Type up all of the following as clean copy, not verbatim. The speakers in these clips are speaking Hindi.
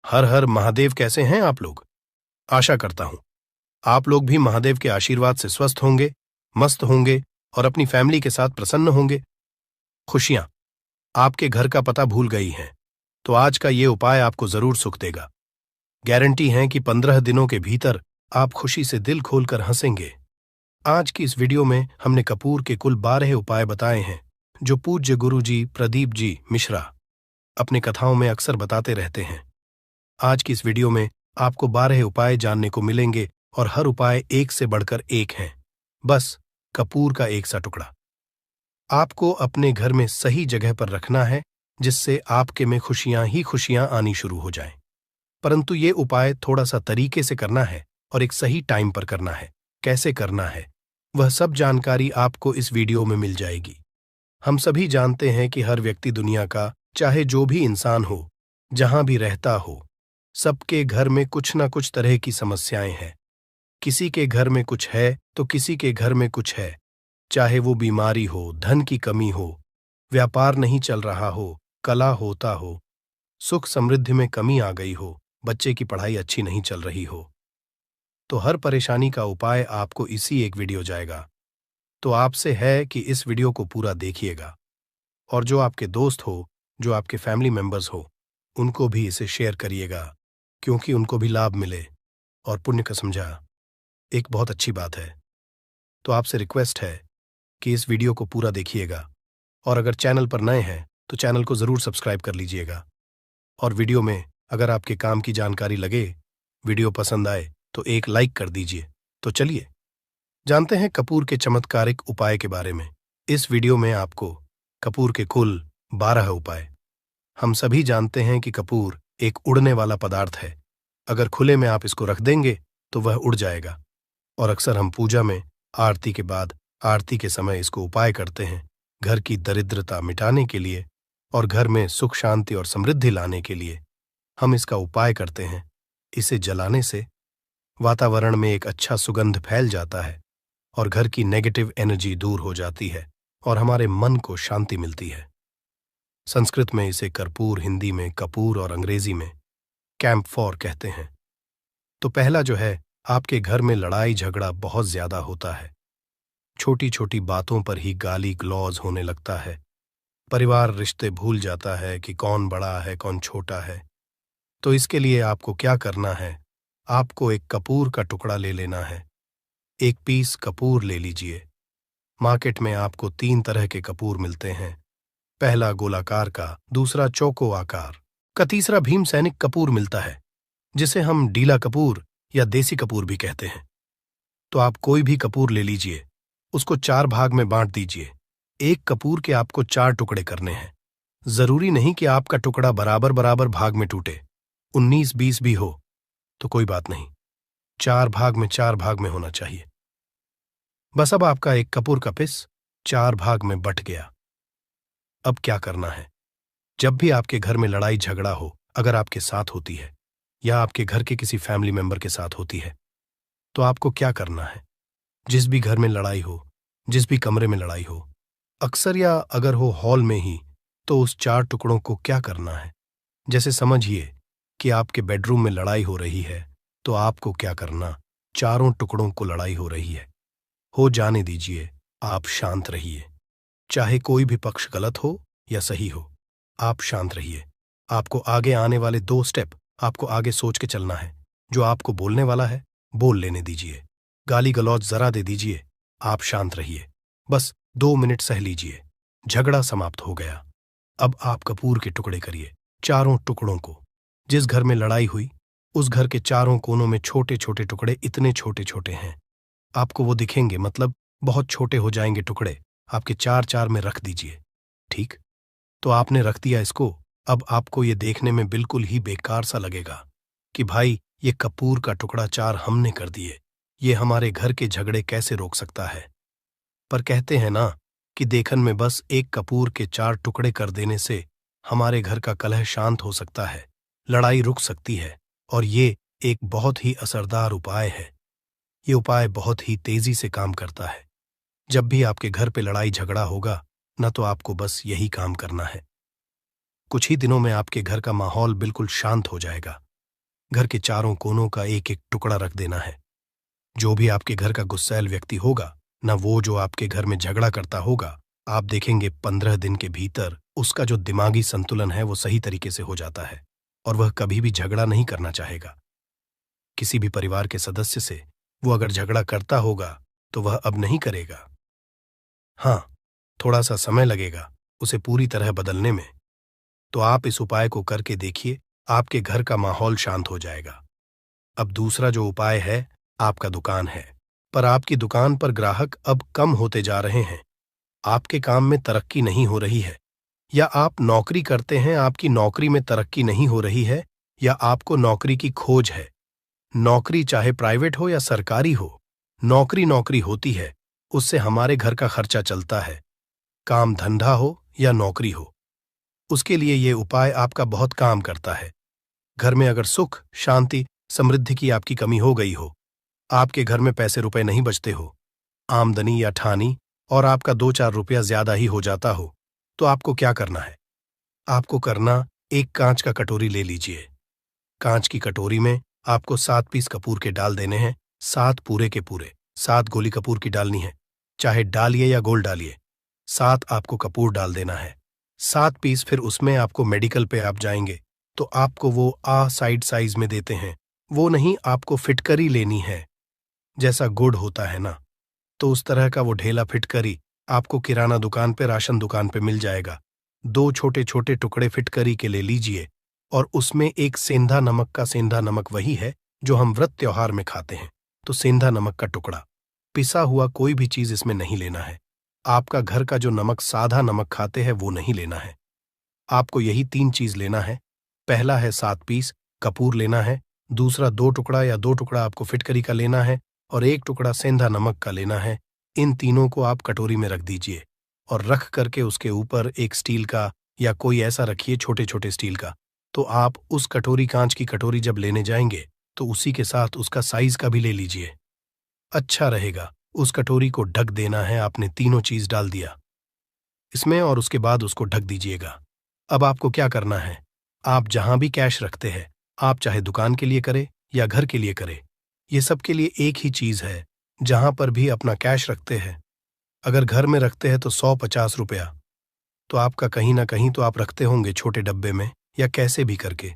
हर हर महादेव। कैसे हैं आप लोग? आशा करता हूं आप लोग भी महादेव के आशीर्वाद से स्वस्थ होंगे, मस्त होंगे और अपनी फैमिली के साथ प्रसन्न होंगे। खुशियां आपके घर का पता भूल गई हैं, तो आज का ये उपाय आपको जरूर सुख देगा। गारंटी है कि 15 दिनों के भीतर आप खुशी से दिल खोलकर हंसेंगे। आज की इस वीडियो में हमने कपूर के कुल 12 उपाय बताए हैं, जो पूज्य गुरु जी प्रदीप जी मिश्रा अपने कथाओं में अक्सर बताते रहते हैं। आज की इस वीडियो में आपको 12 उपाय जानने को मिलेंगे और हर उपाय एक से बढ़कर एक हैं। बस कपूर का एक सा टुकड़ा आपको अपने घर में सही जगह पर रखना है, जिससे आपके में खुशियां ही खुशियां आनी शुरू हो जाएं। परंतु ये उपाय थोड़ा सा तरीके से करना है और एक सही टाइम पर करना है। कैसे करना है, वह सब जानकारी आपको इस वीडियो में मिल जाएगी। हम सभी जानते हैं कि हर व्यक्ति दुनिया का, चाहे जो भी इंसान हो, जहां भी रहता हो, सबके घर में कुछ ना कुछ तरह की समस्याएं हैं। किसी के घर में कुछ है तो किसी के घर में कुछ है। चाहे वो बीमारी हो, धन की कमी हो, व्यापार नहीं चल रहा हो, कला होता हो, सुख समृद्धि में कमी आ गई हो, बच्चे की पढ़ाई अच्छी नहीं चल रही हो, तो हर परेशानी का उपाय आपको इसी एक वीडियो जाएगा। तो आपसे है कि इस वीडियो को पूरा देखिएगा और जो आपके दोस्त हो, जो आपके फैमिली मेंबर्स हो, उनको भी इसे शेयर करिएगा, क्योंकि उनको भी लाभ मिले और पुण्य का समझा एक बहुत अच्छी बात है। तो आपसे रिक्वेस्ट है कि इस वीडियो को पूरा देखिएगा और अगर चैनल पर नए हैं तो चैनल को जरूर सब्सक्राइब कर लीजिएगा। और वीडियो में अगर आपके काम की जानकारी लगे, वीडियो पसंद आए तो एक लाइक कर दीजिए। तो चलिए जानते हैं कपूर के चमत्कारिक उपाय के बारे में। इस वीडियो में आपको कपूर के कुल 12 उपाय। हम सभी जानते हैं कि कपूर एक उड़ने वाला पदार्थ है। अगर खुले में आप इसको रख देंगे तो वह उड़ जाएगा। और अक्सर हम पूजा में आरती के बाद, आरती के समय इसको उपाय करते हैं, घर की दरिद्रता मिटाने के लिए और घर में सुख शांति और समृद्धि लाने के लिए हम इसका उपाय करते हैं। इसे जलाने से वातावरण में एक अच्छा सुगंध फैल जाता है और घर की नेगेटिव एनर्जी दूर हो जाती है और हमारे मन को शांति मिलती है। संस्कृत में इसे कर्पूर, हिंदी में कपूर और अंग्रेजी में कैम्फोर कहते हैं। तो पहला जो है, आपके घर में लड़ाई झगड़ा बहुत ज्यादा होता है। छोटी छोटी बातों पर ही गाली गलौज होने लगता है। परिवार रिश्ते भूल जाता है कि कौन बड़ा है कौन छोटा है। तो इसके लिए आपको क्या करना है, आपको एक कपूर का टुकड़ा ले लेना है। एक पीस कपूर ले लीजिए। मार्केट में आपको 3 तरह के कपूर मिलते हैं। पहला गोलाकार का, दूसरा चौको आकार का, तीसरा भीम सैनिक कपूर मिलता है, जिसे हम डीला कपूर या देसी कपूर भी कहते हैं। तो आप कोई भी कपूर ले लीजिए, उसको 4 भाग में बांट दीजिए। एक कपूर के आपको 4 टुकड़े करने हैं। जरूरी नहीं कि आपका टुकड़ा बराबर बराबर भाग में टूटे, 19-20 भी हो तो कोई बात नहीं, 4 भाग में 4 भाग में होना चाहिए। बस अब आपका एक कपूर का पिस 4 भाग में बट गया। अब क्या करना है, जब भी आपके घर में लड़ाई झगड़ा हो, अगर आपके साथ होती है या आपके घर के किसी फैमिली मेंबर के साथ होती है, तो आपको क्या करना है। जिस भी घर में लड़ाई हो, जिस भी कमरे में लड़ाई हो, अक्सर या अगर हो हॉल में ही, तो उस 4 टुकड़ों को क्या करना है। जैसे समझिए कि आपके बेडरूम में लड़ाई हो रही है, तो आपको क्या करना, चारों टुकड़ों को लड़ाई हो रही है, हो जाने दीजिए, आप शांत रहिए। चाहे कोई भी पक्ष गलत हो या सही हो, आप शांत रहिए। आपको आगे आने वाले 2 स्टेप आपको आगे सोच के चलना है। जो आपको बोलने वाला है, बोल लेने दीजिए। गाली गलौज जरा दे दीजिए, आप शांत रहिए। बस 2 मिनट सह लीजिए, झगड़ा समाप्त हो गया। अब आप कपूर के टुकड़े करिए, चारों टुकड़ों को। जिस घर में लड़ाई हुई, उस घर के चारों कोनों में छोटे छोटे टुकड़े, इतने छोटे छोटे हैं आपको वो दिखेंगे, मतलब बहुत छोटे हो जाएंगे टुकड़े, आपके 4-4 में रख दीजिए। ठीक, तो आपने रख दिया इसको। अब आपको ये देखने में बिल्कुल ही बेकार सा लगेगा कि भाई ये कपूर का टुकड़ा 4 हमने कर दिए, ये हमारे घर के झगड़े कैसे रोक सकता है। पर कहते हैं ना कि देखन में बस एक कपूर के 4 टुकड़े कर देने से हमारे घर का कलह शांत हो सकता है, लड़ाई रुक सकती है। और ये एक बहुत ही असरदार उपाय है। ये उपाय बहुत ही तेजी से काम करता है। जब भी आपके घर पे लड़ाई झगड़ा होगा ना, तो आपको बस यही काम करना है। कुछ ही दिनों में आपके घर का माहौल बिल्कुल शांत हो जाएगा। घर के चारों कोनों का एक एक टुकड़ा रख देना है। जो भी आपके घर का गुस्सैल व्यक्ति होगा, ना वो जो आपके घर में झगड़ा करता होगा, आप देखेंगे 15 दिन के भीतर उसका जो दिमागी संतुलन है वो सही तरीके से हो जाता है और वह कभी भी झगड़ा नहीं करना चाहेगा। किसी भी परिवार के सदस्य से वो अगर झगड़ा करता होगा तो वह अब नहीं करेगा। हाँ, थोड़ा सा समय लगेगा उसे पूरी तरह बदलने में। तो आप इस उपाय को करके देखिए, आपके घर का माहौल शांत हो जाएगा। अब दूसरा जो उपाय है, आपका दुकान है, पर आपकी दुकान पर ग्राहक अब कम होते जा रहे हैं। आपके काम में तरक्की नहीं हो रही है, या आप नौकरी करते हैं, आपकी नौकरी में तरक्की नहीं हो रही है, या आपको नौकरी की खोज है। नौकरी चाहे प्राइवेट हो या सरकारी हो, नौकरी नौकरी होती है, उससे हमारे घर का खर्चा चलता है। काम धंधा हो या नौकरी हो, उसके लिए ये उपाय आपका बहुत काम करता है। घर में अगर सुख, शांति, समृद्धि की आपकी कमी हो गई हो, आपके घर में पैसे रुपए नहीं बचते हो, आमदनी या ठानी और आपका 2-4 रुपया ज्यादा ही हो जाता हो, तो आपको क्या करना है? आपको करना, एक कांच का कटोरी ले लीजिए। कांच की कटोरी में आपको 7 पीस कपूर के डाल देने हैं, 7 पूरे के पूरे। 7 गोली कपूर की डालनी है, चाहे डालिए या गोल डालिए। 7 आपको कपूर डाल देना है, 7 पीस। फिर उसमें आपको मेडिकल पे आप जाएंगे तो आपको वो साइड साइज में देते हैं, वो नहीं, आपको फिटकरी लेनी है। जैसा गुड़ होता है ना, तो उस तरह का वो ढेला फिटकरी आपको किराना दुकान पे, राशन दुकान पे मिल जाएगा। 2 छोटे छोटे टुकड़े फिटकरी के ले लीजिए और उसमें एक सेंधा नमक का, सेंधा नमक वही है जो हम व्रत त्योहार में खाते हैं, तो सेंधा नमक का टुकड़ा। पिसा हुआ कोई भी चीज इसमें नहीं लेना है। आपका घर का जो नमक, साधा नमक खाते हैं, वो नहीं लेना है। आपको यही 3 चीज लेना है। पहला है 7 पीस कपूर लेना है, दूसरा 2 टुकड़ा या 2 टुकड़ा आपको फिटकरी का लेना है और 1 टुकड़ा सेंधा नमक का लेना है। इन तीनों को आप कटोरी में रख दीजिए और रख करके उसके ऊपर एक स्टील का या कोई ऐसा रखिए, छोटे छोटे स्टील का। तो आप उस कटोरी, कांच की कटोरी जब लेने जाएंगे तो उसी के साथ उसका साइज का भी ले लीजिए, अच्छा रहेगा। उस कटोरी को ढक देना है, आपने तीनों चीज डाल दिया इसमें और उसके बाद उसको ढक दीजिएगा। अब आपको क्या करना है, आप जहां भी कैश रखते हैं, आप चाहे दुकान के लिए करें या घर के लिए करें, ये सब के लिए एक ही चीज है। जहां पर भी अपना कैश रखते हैं, अगर घर में रखते हैं तो 150 रुपया, तो आपका कहीं ना कहीं तो आप रखते होंगे छोटे डब्बे में या कैसे भी करके,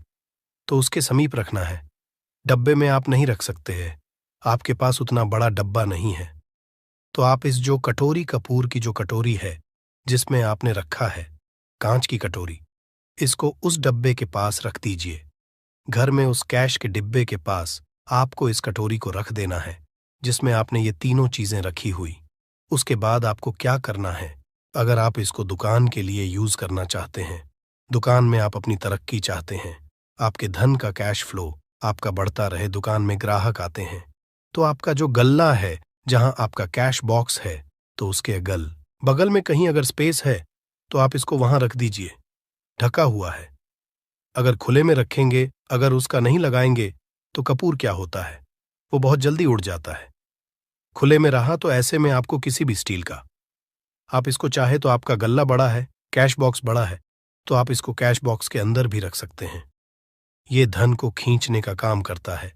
तो उसके समीप रखना है। डब्बे में आप नहीं रख सकते हैं, आपके पास उतना बड़ा डब्बा नहीं है, तो आप इस जो कटोरी, कपूर की जो कटोरी है जिसमें आपने रखा है, कांच की कटोरी, इसको उस डब्बे के पास रख दीजिए। घर में उस कैश के डिब्बे के पास आपको इस कटोरी को रख देना है जिसमें आपने ये तीनों चीजें रखी हुई। उसके बाद आपको क्या करना है, अगर आप इसको दुकान के लिए यूज करना चाहते हैं, दुकान में आप अपनी तरक्की चाहते हैं, आपके धन का कैश फ्लो आपका बढ़ता रहे, दुकान में ग्राहक आते हैं, तो आपका जो गल्ला है, जहां आपका कैश बॉक्स है, तो उसके बगल में कहीं अगर स्पेस है तो आप इसको वहां रख दीजिए, ढका हुआ है। अगर खुले में रखेंगे, अगर उसका नहीं लगाएंगे, तो कपूर क्या होता है, वो बहुत जल्दी उड़ जाता है। खुले में रहा तो ऐसे में आपको किसी भी स्टील का, आप इसको चाहे तो, आपका गल्ला बड़ा है, कैश बॉक्स बड़ा है, तो आप इसको कैश बॉक्स के अंदर भी रख सकते हैं। ये धन को खींचने का काम करता है,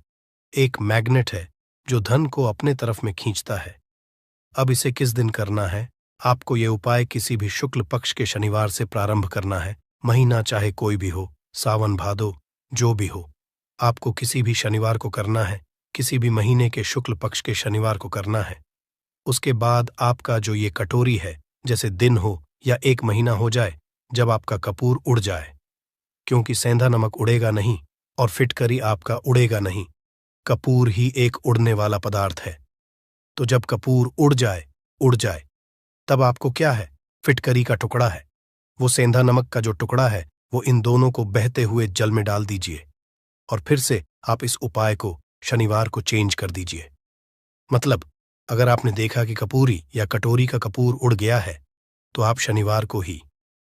एक मैग्नेट है जो धन को अपने तरफ में खींचता है। अब इसे किस दिन करना है, आपको ये उपाय किसी भी शुक्ल पक्ष के शनिवार से प्रारंभ करना है। महीना चाहे कोई भी हो, सावन भादो जो भी हो, आपको किसी भी शनिवार को करना है, किसी भी महीने के शुक्ल पक्ष के शनिवार को करना है। उसके बाद आपका जो ये कटोरी है, जैसे दिन हो या 1 महीना हो जाए, जब आपका कपूर उड़ जाए, क्योंकि सेंधा नमक उड़ेगा नहीं और फिटकरी आपका उड़ेगा नहीं, कपूर ही एक उड़ने वाला पदार्थ है। तो जब कपूर उड़ जाए, तब आपको क्या है, फिटकरी का टुकड़ा है, वो सेंधा नमक का जो टुकड़ा है, वो इन दोनों को बहते हुए जल में डाल दीजिए और फिर से आप इस उपाय को शनिवार को चेंज कर दीजिए। मतलब अगर आपने देखा कि कपूरी या कटोरी का कपूर उड़ गया है, तो आप शनिवार को ही,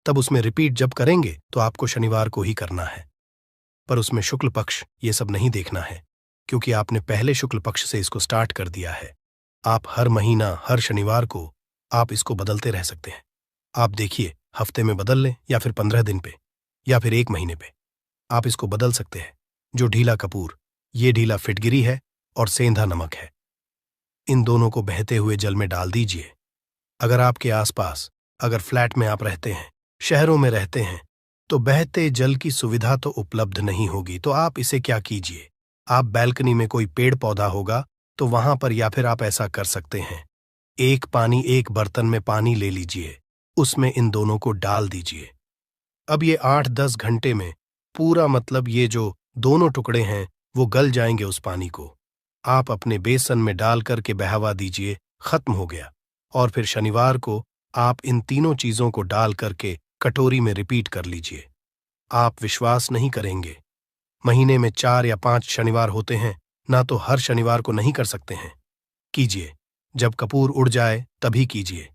तब उसमें रिपीट जब करेंगे तो आपको शनिवार को ही करना है। पर उसमें शुक्ल पक्ष ये सब नहीं देखना है, क्योंकि आपने पहले शुक्ल पक्ष से इसको स्टार्ट कर दिया है। आप हर महीना, हर शनिवार को आप इसको बदलते रह सकते हैं। आप देखिए, हफ्ते में बदल लें या फिर 15 दिन पे या फिर 1 महीने पे, आप इसको बदल सकते हैं। जो ढीला कपूर, ये ढीला फिटगिरी है और सेंधा नमक है। इन दोनों को बहते हुए जल में डाल दीजिए। अगर आपके आसपास, अगर फ्लैट में आप रहते हैं, शहरों में रहते हैं, तो बहते जल की सुविधा तो उपलब्ध नहीं होगी, तो आप इसे क्या कीजिए, आप बैल्कनी में कोई पेड़ पौधा होगा तो वहां पर, या फिर आप ऐसा कर सकते हैं, एक बर्तन में पानी ले लीजिए, उसमें इन दोनों को डाल दीजिए। अब ये 8-10 घंटे में पूरा, मतलब ये जो दोनों टुकड़े हैं वो गल जाएंगे उस पानी को। आप अपने बेसन में डाल करके बहावा दीजिए, खत्म हो गया। और फिर शनिवार को आप इन तीनों चीजों को डाल करके कटोरी में रिपीट कर लीजिए। आप विश्वास नहीं करेंगे, महीने में 4 या 5 शनिवार होते हैं, ना तो हर शनिवार को नहीं कर सकते हैं। कीजिए, जब कपूर उड़ जाए तभी कीजिए।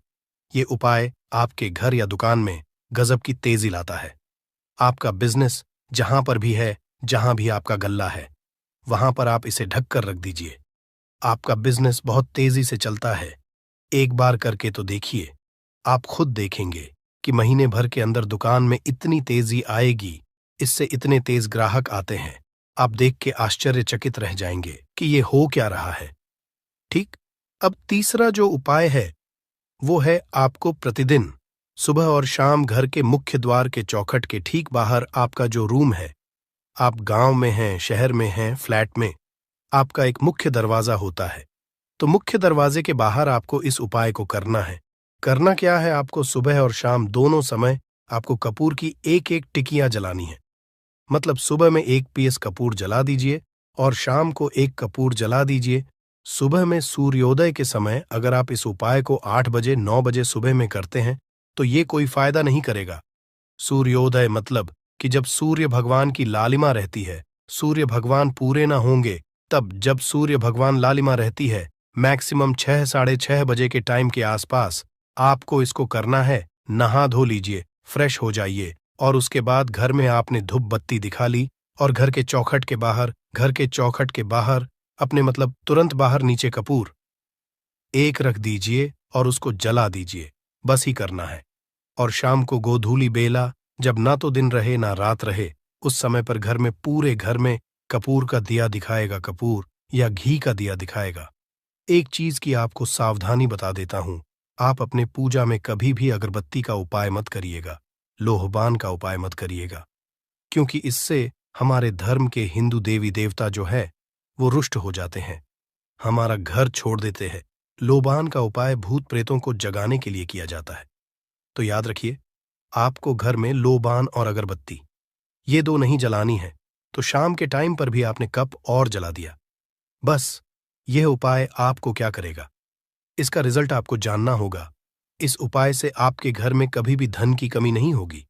ये उपाय आपके घर या दुकान में गजब की तेजी लाता है। आपका बिजनेस जहां पर भी है, जहां भी आपका गल्ला है, वहां पर आप इसे ढक कर रख दीजिए। आपका बिजनेस बहुत तेजी से चलता है। एक बार करके तो देखिए, आप खुद देखेंगे कि महीने भर के अंदर दुकान में इतनी तेजी आएगी, इससे इतने तेज ग्राहक आते हैं, आप देख के आश्चर्यचकित रह जाएंगे कि ये हो क्या रहा है। ठीक। अब तीसरा जो उपाय है वो है, आपको प्रतिदिन सुबह और शाम घर के मुख्य द्वार के चौखट के ठीक बाहर आपका जो रूम है, आप गांव में हैं, शहर में हैं, फ्लैट में, आपका एक मुख्य दरवाजा होता है, तो मुख्य दरवाजे के बाहर आपको इस उपाय को करना है। करना क्या है, आपको सुबह और शाम दोनों समय आपको कपूर की एक एक टिकियां जलानी है। मतलब सुबह में 1 पीस कपूर जला दीजिए और शाम को 1 कपूर जला दीजिए। सुबह में सूर्योदय के समय अगर आप इस उपाय को 8 बजे 9 बजे सुबह में करते हैं तो ये कोई फायदा नहीं करेगा। सूर्योदय मतलब कि जब सूर्य भगवान की लालिमा रहती है, सूर्य भगवान पूरे ना होंगे, तब जब सूर्य भगवान लालिमा रहती है, मैक्सिमम 6 साढ़े 6 बजे के टाइम के आसपास आपको इसको करना है। नहा धो लीजिए, फ्रेश हो जाइए और उसके बाद घर में आपने धूप बत्ती दिखा ली और घर के चौखट के बाहर अपने, मतलब तुरंत बाहर नीचे कपूर एक रख दीजिए और उसको जला दीजिए। बस ही करना है। और शाम को गोधूली बेला, जब ना तो दिन रहे ना रात रहे, उस समय पर घर में, पूरे घर में कपूर का दिया दिखाएगा, कपूर या घी का दिया दिखाएगा। एक चीज की आपको सावधानी बता देता हूं, आप अपने पूजा में कभी भी अगरबत्ती का उपाय मत करिएगा, लोहबान का उपाय मत करिएगा, क्योंकि इससे हमारे धर्म के हिंदू देवी देवता जो है वो रुष्ट हो जाते हैं, हमारा घर छोड़ देते हैं। लोबान का उपाय भूत प्रेतों को जगाने के लिए किया जाता है। तो याद रखिए, आपको घर में लोबान और अगरबत्ती ये 2 नहीं जलानी है, तो शाम के टाइम पर भी आपने कप और जला दिया। बस यह उपाय आपको क्या करेगा, इसका रिजल्ट आपको जानना होगा। इस उपाय से आपके घर में कभी भी धन की कमी नहीं होगी,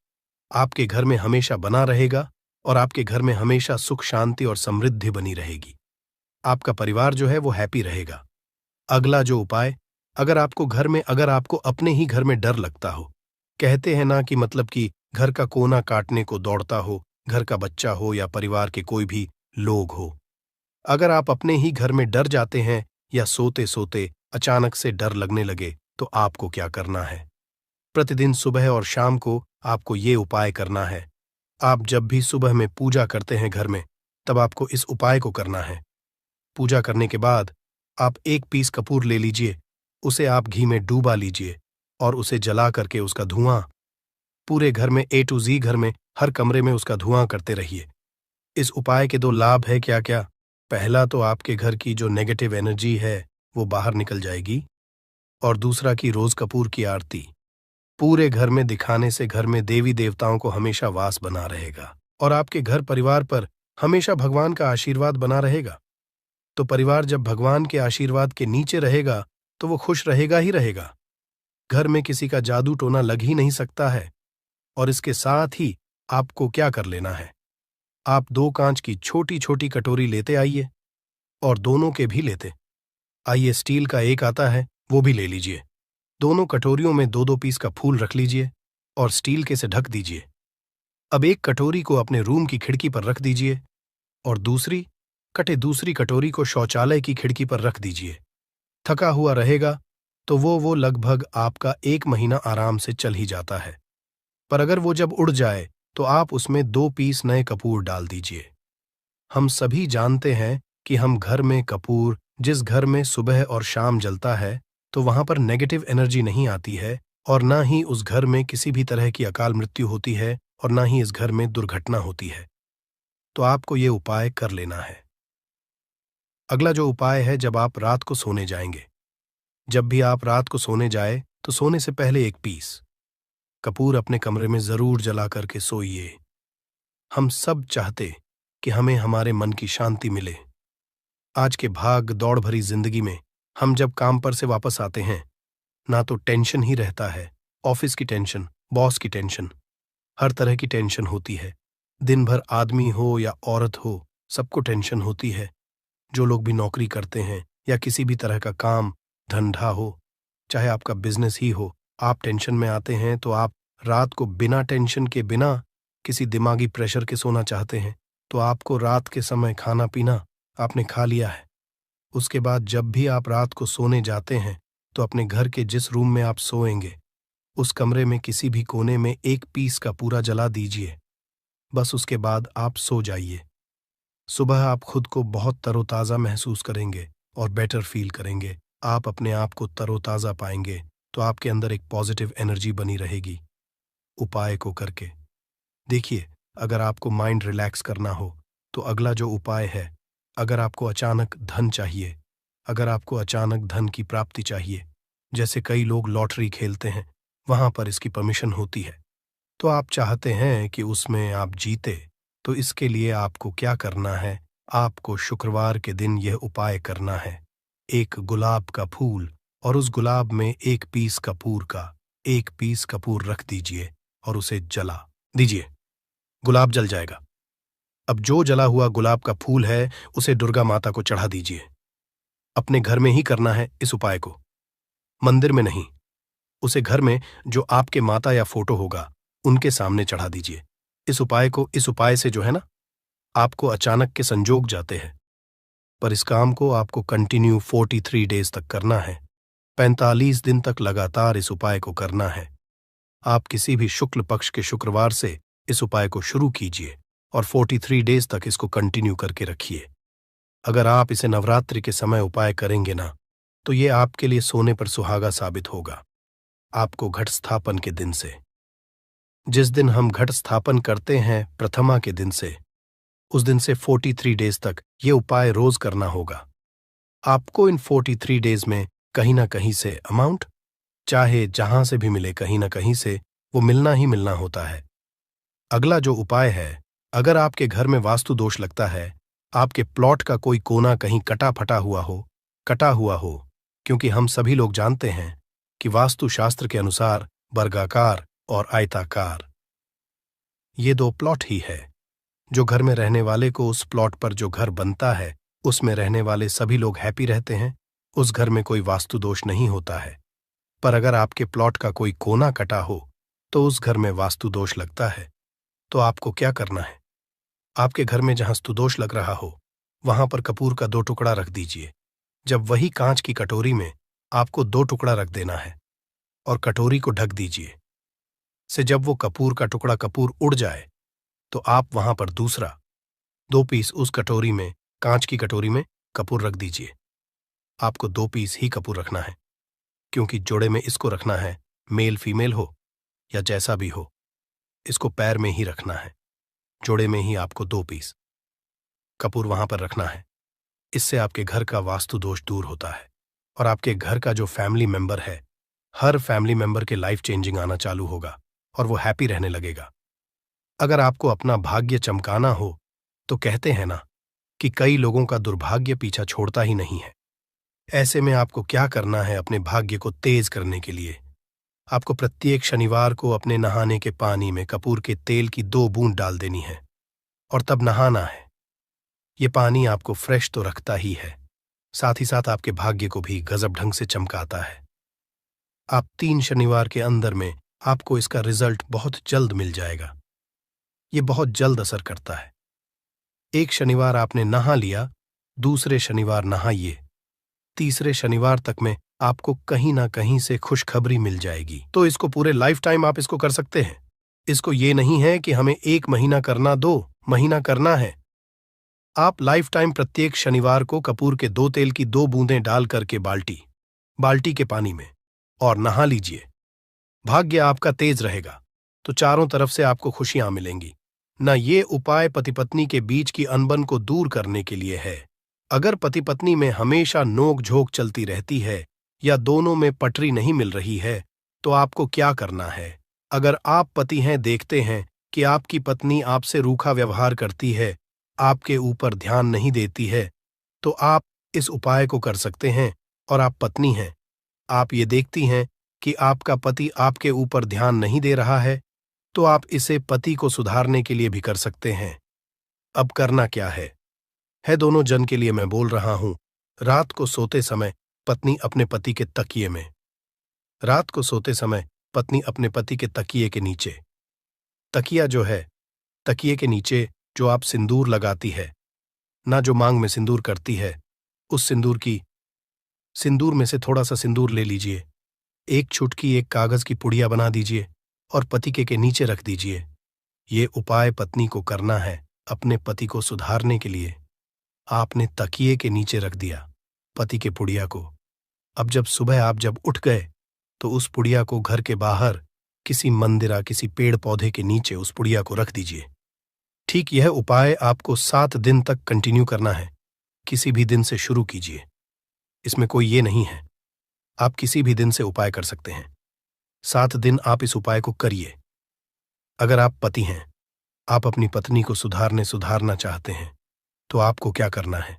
आपके घर में हमेशा बना रहेगा और आपके घर में हमेशा सुख शांति और समृद्धि बनी रहेगी। आपका परिवार जो है वो हैप्पी रहेगा। अगला जो उपाय, अगर आपको अपने ही घर में डर लगता हो, कहते हैं ना कि मतलब कि घर का कोना काटने को दौड़ता हो, घर का बच्चा हो या परिवार के कोई भी लोग हो, अगर आप अपने ही घर में डर जाते हैं या सोते सोते अचानक से डर लगने लगे, तो आपको क्या करना है, प्रतिदिन सुबह और शाम को आपको ये उपाय करना है। आप जब भी सुबह में पूजा करते हैं घर में, तब आपको इस उपाय को करना है। पूजा करने के बाद आप 1 पीस कपूर ले लीजिए, उसे आप घी में डूबा लीजिए और उसे जला करके उसका धुआं पूरे घर में, A to Z घर में, हर कमरे में उसका धुआं करते रहिए। इस उपाय के 2 लाभ है क्या क्या। पहला तो आपके घर की जो नेगेटिव एनर्जी है वो बाहर निकल जाएगी, और दूसरा कि रोज कपूर की आरती पूरे घर में दिखाने से घर में देवी देवताओं को हमेशा वास बना रहेगा और आपके घर परिवार पर हमेशा भगवान का आशीर्वाद बना रहेगा। तो परिवार जब भगवान के आशीर्वाद के नीचे रहेगा तो वो खुश रहेगा ही रहेगा। घर में किसी का जादू टोना लग ही नहीं सकता है। और इसके साथ ही आपको क्या कर लेना है, आप 2 कांच की छोटी छोटी कटोरी लेते आइए और दोनों के भी लेते आइए। स्टील का एक आता है, वो भी ले लीजिए। दोनों कटोरियों में 2-2 पीस का फूल रख लीजिए और स्टील के से ढक दीजिए। अब एक कटोरी को अपने रूम की खिड़की पर रख दीजिए और दूसरी कटोरी को शौचालय की खिड़की पर रख दीजिए। थका हुआ रहेगा तो वो लगभग आपका 1 महीना आराम से चल ही जाता है। पर अगर वो जब उड़ जाए तो आप उसमें 2 पीस नए कपूर डाल दीजिए। हम सभी जानते हैं कि हम घर में कपूर, जिस घर में सुबह और शाम जलता है, तो वहां पर नेगेटिव एनर्जी नहीं आती है, और ना ही उस घर में किसी भी तरह की अकाल मृत्यु होती है, और ना ही इस घर में दुर्घटना होती है। तो आपको ये उपाय कर लेना है। अगला जो उपाय है, जब आप रात को सोने जाएंगे, जब भी आप रात को सोने जाए तो सोने से पहले एक पीस कपूर अपने कमरे में जरूर जला करके सोइए। हम सब चाहते कि हमें हमारे मन की शांति मिले। आज के भाग दौड़ भरी जिंदगी में हम जब काम पर से वापस आते हैं, ना तो टेंशन ही रहता है, ऑफिस की टेंशन, बॉस की टेंशन, हर तरह की टेंशन होती है। दिन भर आदमी हो या औरत हो, सबको टेंशन होती है। जो लोग भी नौकरी करते हैं या किसी भी तरह का काम धंधा हो, चाहे आपका बिजनेस ही हो, आप टेंशन में आते हैं तो आप रात को बिना टेंशन के, बिना किसी दिमागी प्रेशर के सोना चाहते हैं। तो आपको रात के समय खाना पीना आपने खा लिया है। उसके बाद जब भी आप रात को सोने जाते हैं तो अपने घर के जिस रूम में आप सोएंगे, उस कमरे में किसी भी कोने में एक पीस का पूरा जला दीजिए। बस उसके बाद आप सो जाइए। सुबह आप खुद को बहुत तरोताज़ा महसूस करेंगे और बेटर फील करेंगे। आप अपने आप को तरोताज़ा पाएंगे, तो आपके अंदर एक पॉजिटिव एनर्जी बनी रहेगी। उपाय को करके देखिए। अगर आपको माइंड रिलैक्स करना हो तो अगला जो उपाय है, अगर आपको अचानक धन चाहिए, अगर आपको अचानक धन की प्राप्ति चाहिए, जैसे कई लोग लॉटरी खेलते हैं, वहां पर इसकी परमिशन होती है, तो आप चाहते हैं कि उसमें आप जीते, तो इसके लिए आपको क्या करना है? आपको शुक्रवार के दिन यह उपाय करना है। एक गुलाब का फूल और उस गुलाब में एक पीस कपूर का, एक पीस कपूर रख दीजिए और उसे जला दीजिए। गुलाब जल जाएगा। अब जो जला हुआ गुलाब का फूल है, उसे दुर्गा माता को चढ़ा दीजिए। अपने घर में ही करना है इस उपाय को, मंदिर में नहीं। उसे घर में जो आपके माता या फोटो होगा, उनके सामने चढ़ा दीजिए। इस उपाय से जो है ना, आपको अचानक के संजोग जाते हैं। पर इस काम को आपको कंटिन्यू 43 डेज तक करना है। 45 दिन तक लगातार इस उपाय को करना है। आप किसी भी शुक्ल पक्ष के शुक्रवार से इस उपाय को शुरू कीजिए और 43 डेज तक इसको कंटिन्यू करके रखिए। अगर आप इसे नवरात्रि के समय उपाय करेंगे ना, तो ये आपके लिए सोने पर सुहागा साबित होगा। आपको घट स्थापन के दिन से, जिस दिन हम घट स्थापन करते हैं प्रथमा के दिन से, उस दिन से 43 डेज तक ये उपाय रोज करना होगा। आपको इन 43 डेज में कहीं ना कहीं से अमाउंट, चाहे जहां से भी मिले, कहीं ना कहीं से वो मिलना ही मिलना होता है। अगला जो उपाय है, अगर आपके घर में वास्तु दोष लगता है, आपके प्लॉट का कोई कोना कहीं कटा हुआ हो, क्योंकि हम सभी लोग जानते हैं कि वास्तु शास्त्र के अनुसार वर्गाकार और आयताकार ये दो प्लॉट ही है। जो घर में रहने वाले को, उस प्लॉट पर जो घर बनता है, उसमें रहने वाले सभी लोग हैप्पी रहते हैं, उस घर में कोई वास्तु दोष नहीं होता है। पर अगर आपके प्लॉट का कोई कोना कटा हो तो उस घर में वास्तु दोष लगता है। तो आपको क्या करना है? आपके घर में जहां स्तुदोष लग रहा हो, वहां पर कपूर का 2 टुकड़ा रख दीजिए। जब वही कांच की कटोरी में आपको 2 टुकड़ा रख देना है और कटोरी को ढक दीजिए। से जब वो कपूर का टुकड़ा कपूर उड़ जाए, तो आप वहां पर दूसरा 2 पीस उस कटोरी में, कांच की कटोरी में कपूर रख दीजिए। आपको 2 पीस ही कपूर रखना है, क्योंकि जोड़े में इसको रखना है, मेल फीमेल हो या जैसा भी हो, इसको पैर में ही रखना है। जोड़े में ही आपको 2 पीस कपूर वहां पर रखना है। इससे आपके घर का वास्तु दोष दूर होता है और आपके घर का जो फैमिली मेंबर है, हर फैमिली मेंबर के लाइफ चेंजिंग आना चालू होगा और वो हैप्पी रहने लगेगा। अगर आपको अपना भाग्य चमकाना हो, तो कहते हैं ना कि कई लोगों का दुर्भाग्य पीछा छोड़ता ही नहीं है। ऐसे में आपको क्या करना है? अपने भाग्य को तेज करने के लिए आपको प्रत्येक शनिवार को अपने नहाने के पानी में कपूर के तेल की 2 बूंद डाल देनी है और तब नहाना है। ये पानी आपको फ्रेश तो रखता ही है, साथ ही साथ आपके भाग्य को भी गजब ढंग से चमकाता है। आप 3 शनिवार के अंदर में आपको इसका रिजल्ट बहुत जल्द मिल जाएगा। ये बहुत जल्द असर करता है। एक शनिवार आपने नहा लिया, दूसरे शनिवार नहाइए, तीसरे शनिवार तक में आपको कहीं ना कहीं से खुशखबरी मिल जाएगी। तो इसको पूरे लाइफ टाइम आप इसको कर सकते हैं। इसको ये नहीं है कि हमें 1 महीना करना, 2 महीना करना है। आप लाइफ टाइम प्रत्येक शनिवार को कपूर के 2 तेल की 2 बूंदें डाल करके बाल्टी के पानी में और नहा लीजिए। भाग्य आपका तेज रहेगा तो चारों तरफ से आपको खुशियां मिलेंगी। न ये उपाय पति पत्नी के बीच की अनबन को दूर करने के लिए है। अगर पति पत्नी में हमेशा नोक झोंक चलती रहती है या दोनों में पटरी नहीं मिल रही है तो आपको क्या करना है? अगर आप पति हैं, देखते हैं कि आपकी पत्नी आपसे रूखा व्यवहार करती है, आपके ऊपर ध्यान नहीं देती है, तो आप इस उपाय को कर सकते हैं। और आप पत्नी हैं, आप ये देखती हैं कि आपका पति आपके ऊपर ध्यान नहीं दे रहा है, तो आप इसे पति को सुधारने के लिए भी कर सकते हैं। अब करना क्या है दोनों जन के लिए मैं बोल रहा हूं। रात को सोते समय पत्नी अपने पति के तकिए में, रात को सोते समय पत्नी अपने पति के तकिए के नीचे, तकिया जो है, तकिए के नीचे जो आप सिंदूर लगाती है ना, जो मांग में सिंदूर करती है, उस सिंदूर में से थोड़ा सा सिंदूर ले लीजिए, एक चुटकी एक कागज की पुड़िया बना दीजिए और पति के नीचे रख दीजिए। ये उपाय पत्नी को करना है अपने पति को सुधारने के लिए। आपने तकिए के नीचे रख दिया पति के पुड़िया को। अब जब सुबह आप जब उठ गए तो उस पुड़िया को घर के बाहर किसी मंदिरा, किसी पेड़ पौधे के नीचे उस पुड़िया को रख दीजिए। ठीक यह उपाय आपको 7 दिन तक कंटिन्यू करना है। किसी भी दिन से शुरू कीजिए, इसमें कोई ये नहीं है, आप किसी भी दिन से उपाय कर सकते हैं। 7 दिन आप इस उपाय को करिए। अगर आप पति हैं, आप अपनी पत्नी को सुधारना चाहते हैं, तो आपको क्या करना है?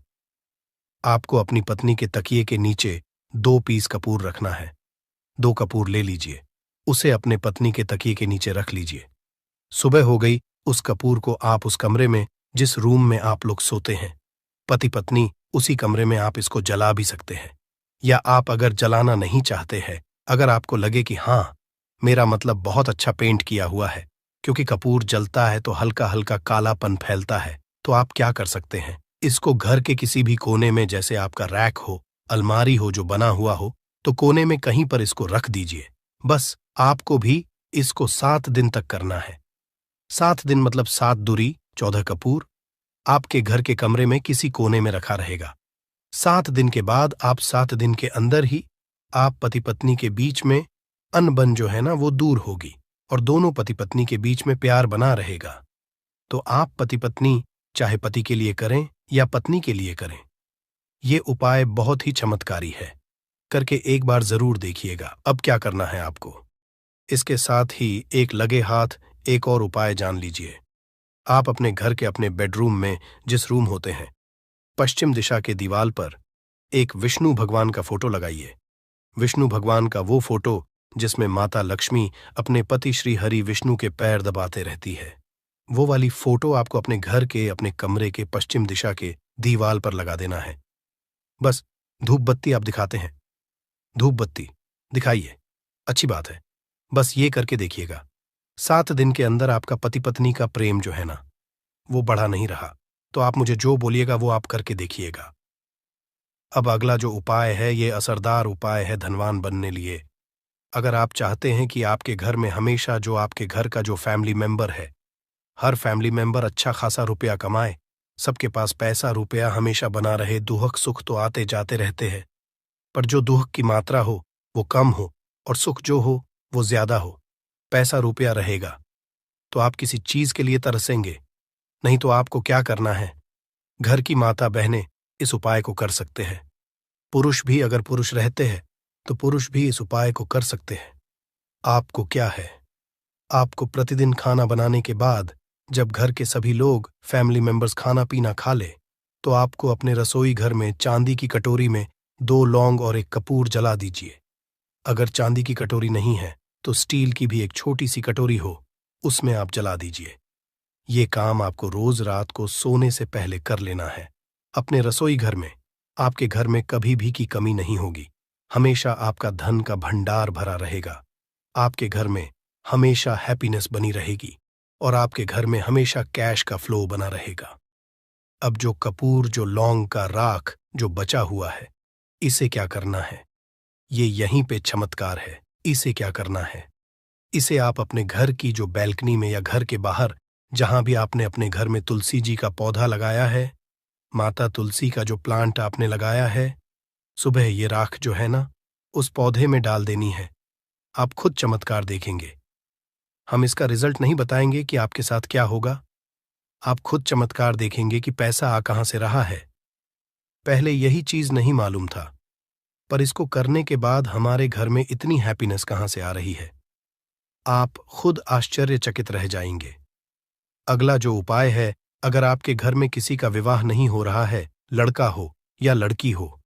आपको अपनी पत्नी के तकिए के नीचे 2 पीस कपूर रखना है। 2 कपूर ले लीजिए, उसे अपने पत्नी के तकिए के नीचे रख लीजिए। सुबह हो गई, उस कपूर को आप उस कमरे में, जिस रूम में आप लोग सोते हैं, पति पत्नी, उसी कमरे में आप इसको जला भी सकते हैं। या आप अगर जलाना नहीं चाहते हैं, अगर आपको लगे कि हाँ, मेरा मतलब बहुत अच्छा पेंट किया हुआ है, क्योंकि कपूर जलता है तो हल्का हल्का कालापन फैलता है, तो आप क्या कर सकते हैं? इसको घर के किसी भी कोने में, जैसे आपका रैक हो, अलमारी हो जो बना हुआ हो, तो कोने में कहीं पर इसको रख दीजिए। बस आपको भी इसको 7 दिन तक करना है। 7 दिन मतलब 7 दूरी 14 कपूर आपके घर के कमरे में किसी कोने में रखा रहेगा। 7 दिन के बाद आप 7 दिन के अंदर ही आप पति पत्नी के बीच में अनबन जो है ना, वो दूर होगी और दोनों पति पत्नी के बीच में प्यार बना रहेगा। तो आप पति पत्नी चाहे पति के लिए करें या पत्नी के लिए करें, ये उपाय बहुत ही चमत्कारी है, करके एक बार जरूर देखिएगा। अब क्या करना है आपको? इसके साथ ही एक लगे हाथ एक और उपाय जान लीजिए। आप अपने घर के अपने बेडरूम में, जिस रूम होते हैं, पश्चिम दिशा के दीवार पर एक विष्णु भगवान का फोटो लगाइए। विष्णु भगवान का वो फोटो जिसमें माता लक्ष्मी अपने पति श्री हरि विष्णु के पैर दबाते रहती है, वो वाली फोटो आपको अपने घर के, अपने कमरे के पश्चिम दिशा के दीवार पर लगा देना है। बस धूप बत्ती आप दिखाते हैं, धूप बत्ती दिखाइए, अच्छी बात है, बस ये करके देखिएगा। 7 दिन के अंदर आपका पति पत्नी का प्रेम जो है ना, वो बढ़ा नहीं रहा, तो आप मुझे जो बोलिएगा वो आप करके देखिएगा। अब अगला जो उपाय है, ये असरदार उपाय है धनवान बनने लिए। अगर आप चाहते हैं कि आपके घर में हमेशा जो आपके घर का जो फैमिली मेंबर है, हर फैमिली मेंबर अच्छा खासा रुपया कमाए, सबके पास पैसा रुपया हमेशा बना रहे, दुख सुख तो आते जाते रहते हैं, पर जो दुख की मात्रा हो वो कम हो और सुख जो हो वो ज्यादा हो, पैसा रुपया रहेगा, तो आप किसी चीज के लिए तरसेंगे नहीं। तो आपको क्या करना है? घर की माता बहनें इस उपाय को कर सकते हैं। पुरुष भी, अगर पुरुष रहते हैं तो पुरुष भी इस उपाय को कर सकते हैं। आपको क्या है, आपको प्रतिदिन खाना बनाने के बाद जब घर के सभी लोग फैमिली मेंबर्स खाना पीना खा ले, तो आपको अपने रसोई घर में चांदी की कटोरी में 2 लौंग और 1 कपूर जला दीजिए। अगर चांदी की कटोरी नहीं है तो स्टील की भी एक छोटी सी कटोरी हो, उसमें आप जला दीजिए। ये काम आपको रोज रात को सोने से पहले कर लेना है। अपने रसोई घर में, आपके घर में कभी भी की कमी नहीं होगी, हमेशा आपका धन का भंडार भरा रहेगा, आपके घर में हमेशा हैप्पीनेस बनी रहेगी और आपके घर में हमेशा कैश का फ्लो बना रहेगा। अब जो कपूर, जो लौंग का राख जो बचा हुआ है, इसे क्या करना है? ये यहीं पे चमत्कार है। इसे क्या करना है? इसे आप अपने घर की जो बैल्कनी में या घर के बाहर, जहां भी आपने अपने घर में तुलसी जी का पौधा लगाया है, माता तुलसी का जो प्लांट आपने लगाया है, सुबह ये राख जो है ना, उस पौधे में डाल देनी है। आप खुद चमत्कार देखेंगे। हम इसका रिजल्ट नहीं बताएंगे कि आपके साथ क्या होगा। आप खुद चमत्कार देखेंगे कि पैसा आ कहां से रहा है। पहले यही चीज नहीं मालूम था, पर इसको करने के बाद हमारे घर में इतनी हैप्पीनेस कहां से आ रही है, आप खुद आश्चर्यचकित रह जाएंगे। अगला जो उपाय है, अगर आपके घर में किसी का विवाह नहीं हो रहा है, लड़का हो या लड़की हो,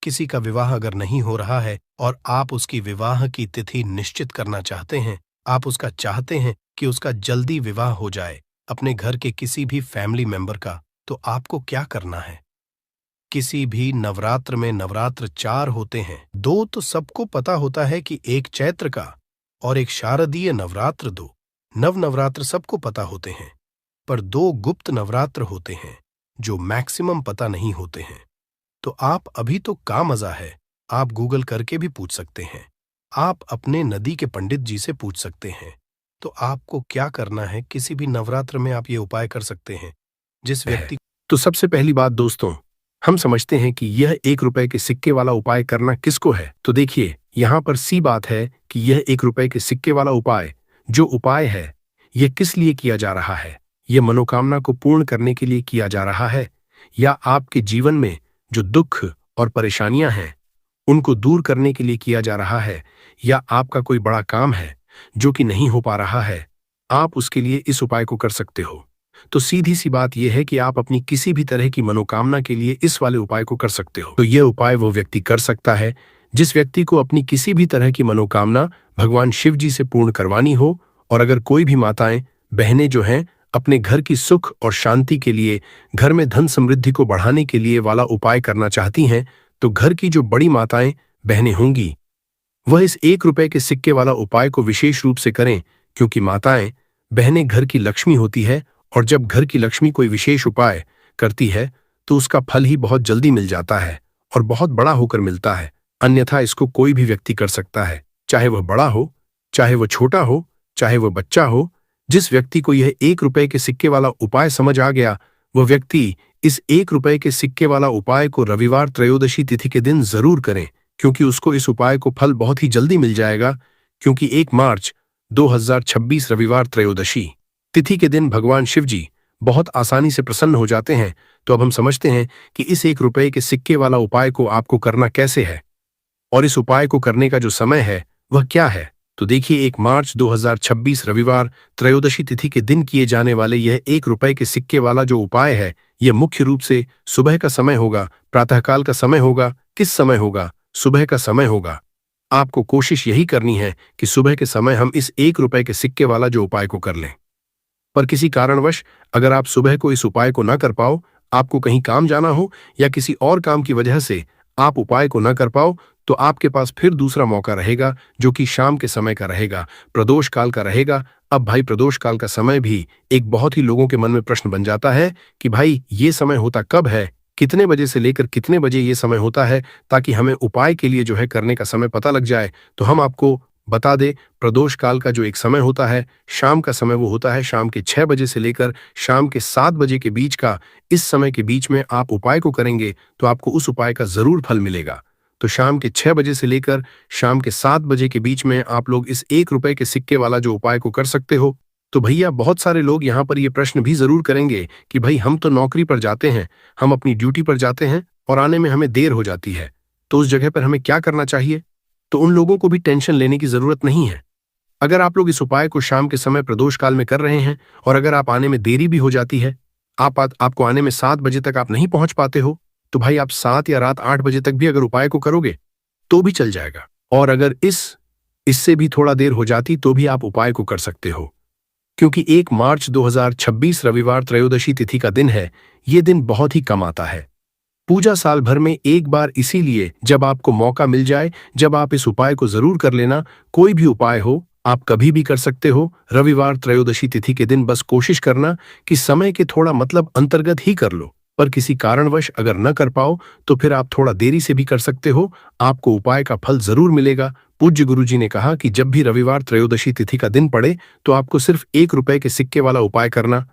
किसी का विवाह अगर नहीं हो रहा है और आप उसकी विवाह की तिथि निश्चित करना चाहते हैं, आप उसका चाहते हैं कि उसका जल्दी विवाह हो जाए अपने घर के किसी भी फैमिली मेंबर का, तो आपको क्या करना है? किसी भी नवरात्र में नवरात्र 4 होते हैं। 2 तो सबको पता होता है कि एक चैत्र का और एक शारदीय नवरात्र 2 नवरात्र सबको पता होते हैं, पर 2 गुप्त नवरात्र होते हैं जो मैक्सिमम पता नहीं होते हैं। तो आप अभी तो का मजा है, आप गूगल करके भी पूछ सकते हैं, आप अपने नदी के पंडित जी से पूछ सकते हैं। तो आपको क्या करना है, किसी भी नवरात्र में आप ये उपाय कर सकते हैं। जिस व्यक्ति तो सबसे पहली बात दोस्तों, हम समझते हैं कि यह 1 रुपए के सिक्के वाला उपाय करना किसको है। तो देखिए, यहां पर सी बात है कि यह 1 रुपए के सिक्के वाला उपाय जो उपाय है, यह किस लिए किया जा रहा है। यह मनोकामना को पूर्ण करने के लिए किया जा रहा है, या आपके जीवन में जो दुख और परेशानियां हैं उनको दूर करने के लिए किया जा रहा है, या आपका कोई बड़ा काम है जो कि नहीं हो पा रहा है, आप उसके लिए इस उपाय को कर सकते हो। तो सीधी सी बात यह है कि आप अपनी किसी भी तरह की मनोकामना के लिए इस वाले उपाय को कर सकते हो। तो यह उपाय वो व्यक्ति कर सकता है जिस व्यक्ति को अपनी किसी भी तरह की मनोकामना भगवान शिव जी से पूर्ण करवानी हो। और अगर कोई भी माताएं बहनें जो हैं अपने घर की सुख और शांति के लिए, घर में धन समृद्धि को बढ़ाने के लिए वाला उपाय करना चाहती हैं, तो घर की जो बड़ी माताएं बहनें होंगी वह इस 1 रुपए के सिक्के वाला उपाय को विशेष रूप से करें, क्योंकि माताएं बहनें घर की लक्ष्मी होती है, और जब घर की लक्ष्मी कोई विशेष उपाय करती है तो उसका फल ही बहुत जल्दी मिल जाता है और बहुत बड़ा होकर मिलता है। अन्यथा इसको कोई भी व्यक्ति कर सकता है, चाहे वह बड़ा हो, चाहे वह छोटा हो, चाहे वह बच्चा हो। जिस व्यक्ति को यह 1 रुपए के सिक्के वाला उपाय समझ आ गया, वह व्यक्ति इस 1 रुपए के सिक्के वाला उपाय को रविवार त्रयोदशी तिथि के दिन जरूर करें, क्योंकि उसको इस उपाय को फल बहुत ही जल्दी मिल जाएगा। क्योंकि 1 मार्च 2026 रविवार त्रयोदशी तिथि के दिन भगवान शिव जी बहुत आसानी से प्रसन्न हो जाते हैं। तो अब हम समझते हैं कि इस 1 रुपए के सिक्के वाला उपाय को आपको करना कैसे है, और इस उपाय को करने का जो समय है वह क्या है। तो देखिए, 1 मार्च 2026 रविवार त्रयोदशी तिथि के दिन किए जाने वाले यह 1 रुपए के सिक्के वाला जो उपाय है, यह मुख्य रूप से सुबह का समय होगा, प्रातःकाल का समय होगा। किस समय होगा? सुबह का समय होगा। आपको कोशिश यही करनी है कि सुबह के समय हम इस 1 रुपए के सिक्के वाला जो उपाय को कर लें। पर किसी कारणवश अगर आप सुबह को इस उपाय को न कर पाओ, आपको कहीं काम जाना हो या किसी और काम की वजह से आप उपाय को न कर पाओ, तो आपके पास फिर दूसरा मौका रहेगा, जो कि शाम के समय का रहेगा, प्रदोष काल का रहेगा। अब भाई, प्रदोष काल का समय भी एक बहुत ही लोगों के मन में प्रश्न बन जाता है कि भाई ये समय होता कब है, कितने बजे से लेकर कितने बजे ये समय होता है, ताकि हमें उपाय के लिए जो है करने का समय पता लग जाए। तो हम आपको बता दें, प्रदोष काल का जो एक समय होता है, शाम का समय, वो होता है शाम के 6 बजे से लेकर शाम के 7 बजे के बीच का। इस समय के बीच में आप उपाय को करेंगे तो आपको उस उपाय का जरूर फल मिलेगा। तो शाम के 6 बजे से लेकर शाम के 7 बजे के बीच में आप लोग इस 1 रुपए के सिक्के वाला जो उपाय को कर सकते हो। तो भैया, बहुत सारे लोग यहाँ पर ये प्रश्न भी जरूर करेंगे कि भाई, हम तो नौकरी पर जाते हैं, हम अपनी ड्यूटी पर जाते हैं और आने में हमें देर हो जाती है, तो उस जगह पर हमें क्या करना चाहिए? तो उन लोगों को भी टेंशन लेने की जरूरत नहीं है। अगर आप लोग इस उपाय को शाम के समय प्रदोष काल में कर रहे हैं और अगर आप आने में देरी भी हो जाती है, आपको आने में 7 बजे तक आप नहीं पहुंच पाते हो, तो भाई आप 7 या रात 8 बजे तक भी अगर उपाय को करोगे तो भी चल जाएगा। और अगर इससे भी थोड़ा देर हो जाती तो भी आप उपाय को कर सकते हो, क्योंकि 1 मार्च 2026 रविवार त्रयोदशी तिथि का दिन है। ये दिन बहुत ही कम आता है, पूजा साल भर में एक बार, इसीलिए जब आपको मौका मिल जाए, जब आप इस उपाय को जरूर कर लेना। कोई भी उपाय हो, आप कभी भी कर सकते हो। रविवार त्रयोदशी तिथि के दिन बस कोशिश करना कि समय के थोड़ा अंतर्गत ही कर लो। पर किसी कारणवश अगर न कर पाओ तो फिर आप थोड़ा देरी से भी कर सकते हो, आपको उपाय का फल जरूर मिलेगा। पूज्य गुरुजी ने कहा कि जब भी रविवार त्रयोदशी तिथि का दिन पड़े तो आपको सिर्फ 1 रुपए के सिक्के वाला उपाय करना।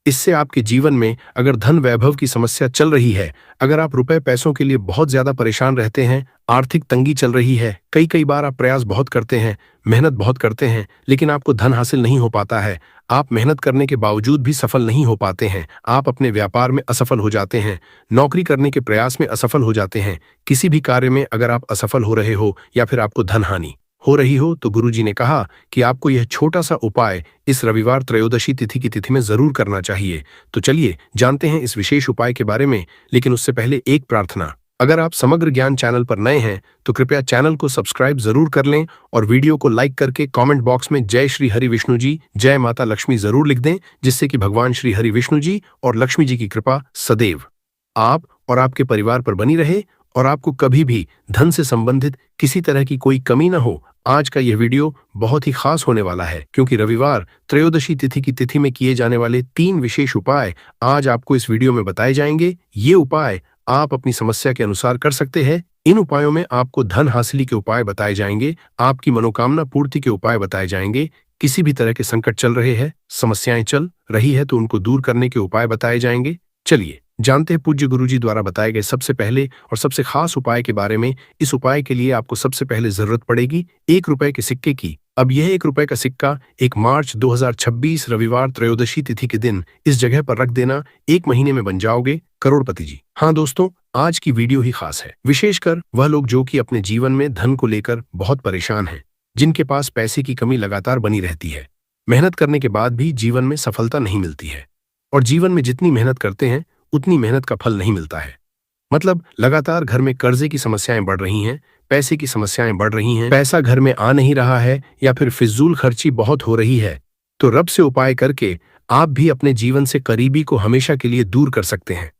इससे आपके जीवन में अगर धन वैभव की समस्या चल रही है, अगर आप रुपए पैसों के लिए बहुत ज्यादा परेशान रहते हैं, आर्थिक तंगी चल रही है, कई कई बार आप प्रयास बहुत करते हैं, मेहनत बहुत करते हैं, लेकिन आपको धन हासिल नहीं हो पाता है, आप मेहनत करने के बावजूद भी सफल नहीं हो पाते हैं, आप अपने व्यापार में असफल हो जाते हैं, नौकरी करने के प्रयास में असफल हो जाते हैं, किसी भी कार्य में अगर आप असफल हो रहे हो या फिर आपको धन हानि हो रही हो, तो गुरुजी ने कहा कि आपको यह छोटा सा उपाय इस रविवार त्रयोदशी तिथि की तिथि में जरूर करना चाहिए। तो चलिए जानते हैं इस विशेष उपाय के बारे में, लेकिन उससे पहले एक प्रार्थना। अगर आप समग्र ज्ञान चैनल पर नए हैं तो कृपया चैनल को सब्सक्राइब जरूर कर लें और वीडियो को लाइक करके कमेंट बॉक्स में जय श्री हरि विष्णु जी, जय माता लक्ष्मी जरूर लिख दें, जिससे कि भगवान श्री हरि विष्णु जी और लक्ष्मी जी की कृपा सदैव आप और आपके परिवार पर बनी रहे और आपको कभी भी धन से संबंधित किसी तरह की कोई कमी न हो। आज का यह वीडियो बहुत ही खास होने वाला है, क्योंकि रविवार त्रयोदशी तिथि की तिथि में किए जाने वाले 3 विशेष उपाय आज आपको इस वीडियो में बताए जाएंगे। ये उपाय आप अपनी समस्या के अनुसार कर सकते हैं। इन उपायों में आपको धन हासिल के उपाय बताए जाएंगे, आपकी मनोकामना पूर्ति के उपाय बताए जाएंगे, किसी भी तरह के संकट चल रहे हैं, समस्याएं चल रही है तो उनको दूर करने के उपाय बताए जाएंगे। चलिए जानते हैं पूज्य गुरुजी द्वारा बताए गए सबसे पहले और सबसे खास उपाय के बारे में। इस उपाय के लिए आपको सबसे पहले जरूरत पड़ेगी 1 रुपए के सिक्के की। अब यह 1 रुपए का सिक्का 1 मार्च 2026 रविवार त्रयोदशी तिथि के दिन इस जगह पर रख देना, 1 महीने में बन जाओगे करोड़पति जी। हाँ दोस्तों, आज की वीडियो ही खास है, विशेषकर वह लोग जो कि अपने जीवन में धन को लेकर बहुत परेशान हैं, जिनके पास पैसे की कमी लगातार बनी रहती है, मेहनत करने के बाद भी जीवन में सफलता नहीं मिलती है, और जीवन में जितनी मेहनत करते हैं उतनी मेहनत का फल नहीं मिलता है। मतलब लगातार घर में कर्जे की समस्याएं बढ़ रही हैं, पैसे की समस्याएं बढ़ रही हैं, पैसा घर में आ नहीं रहा है या फिर फिजूल खर्ची बहुत हो रही है। तो रब से उपाय करके आप भी अपने जीवन से करीबी को हमेशा के लिए दूर कर सकते हैं।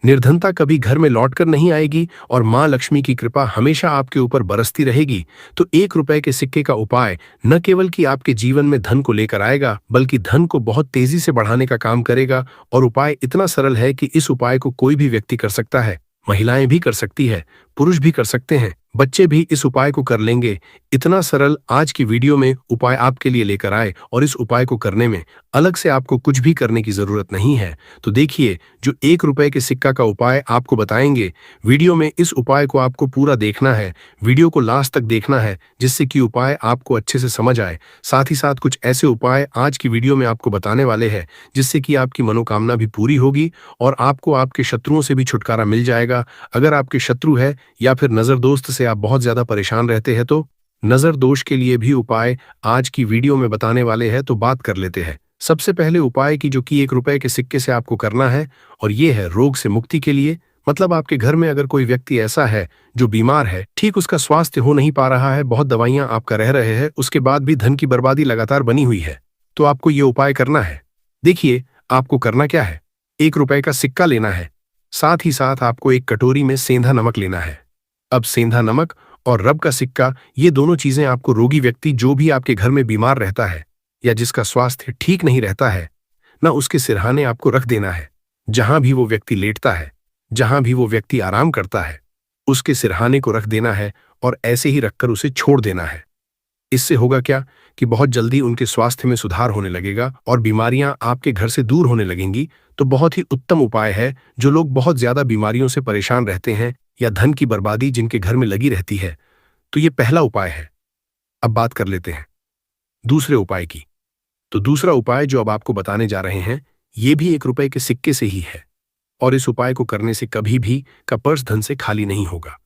निर्धनता कभी घर में लौटकर नहीं आएगी और मां लक्ष्मी की कृपा हमेशा आपके ऊपर बरसती रहेगी। तो 1 रुपए के सिक्के का उपाय न केवल कि आपके जीवन में धन को लेकर आएगा, बल्कि धन को बहुत तेजी से बढ़ाने का काम करेगा। और उपाय इतना सरल है कि इस उपाय को कोई भी व्यक्ति कर सकता है, महिलाएं भी कर सकती है, पुरुष भी कर सकते हैं, बच्चे भी इस उपाय को कर लेंगे। इतना सरल आज की वीडियो में उपाय आपके लिए लेकर आए, और इस उपाय को करने में अलग से आपको कुछ भी करने की जरूरत नहीं है। तो देखिए, जो 1 रुपए के सिक्का का उपाय आपको बताएंगे, वीडियो में इस उपाय को आपको पूरा देखना है, वीडियो को लास्ट तक देखना है, जिससे कि उपाय आपको अच्छे से समझ आए। साथ ही साथ कुछ ऐसे उपाय आज की वीडियो में आपको बताने वाले हैं, जिससे कि आपकी मनोकामना भी पूरी होगी और आपको आपके शत्रुओं से भी छुटकारा मिल जाएगा। अगर आपके शत्रु है या फिर नजर दोस्त से आप बहुत ज्यादा परेशान रहते हैं, तो नजर दोष के लिए भी उपाय आज की वीडियो में बताने वाले हैं। तो बात कर लेते हैं सबसे पहले उपाय की, जो कि 1 रुपए के सिक्के से आपको करना है, और ये है रोग से मुक्ति के लिए। मतलब आपके घर में अगर कोई व्यक्ति ऐसा है जो बीमार है, ठीक उसका स्वास्थ्य हो नहीं पा रहा है, बहुत दवाइयां आप कर रहे हैं, उसके बाद भी धन की बर्बादी लगातार बनी हुई है, तो आपको ये उपाय करना है। देखिए आपको करना क्या है, 1 रुपए का सिक्का लेना है, साथ ही साथ आपको एक कटोरी में सेंधा नमक लेना है। अब सेंधा नमक और रब का सिक्का, ये दोनों चीजें आपको रोगी व्यक्ति जो भी आपके घर में बीमार रहता है या जिसका स्वास्थ्य ठीक नहीं रहता है ना, उसके सिरहाने आपको रख देना है। जहां भी वो व्यक्ति लेटता है, जहां भी वो व्यक्ति आराम करता है, उसके सिरहाने को रख देना है और ऐसे ही रखकर उसे छोड़ देना है। इससे होगा क्या कि बहुत जल्दी उनके स्वास्थ्य में सुधार होने लगेगा और बीमारियां आपके घर से दूर होने लगेंगी। तो बहुत ही उत्तम उपाय है। जो लोग बहुत ज्यादा बीमारियों से परेशान रहते हैं या धन की बर्बादी जिनके घर में लगी रहती है, तो ये पहला उपाय है। अब बात कर लेते हैं दूसरे उपाय की। तो दूसरा उपाय जो अब आपको बताने जा रहे हैं, ये भी 1 रुपए के सिक्के से ही है, और इस उपाय को करने से कभी भी का पर्स धन से खाली नहीं होगा।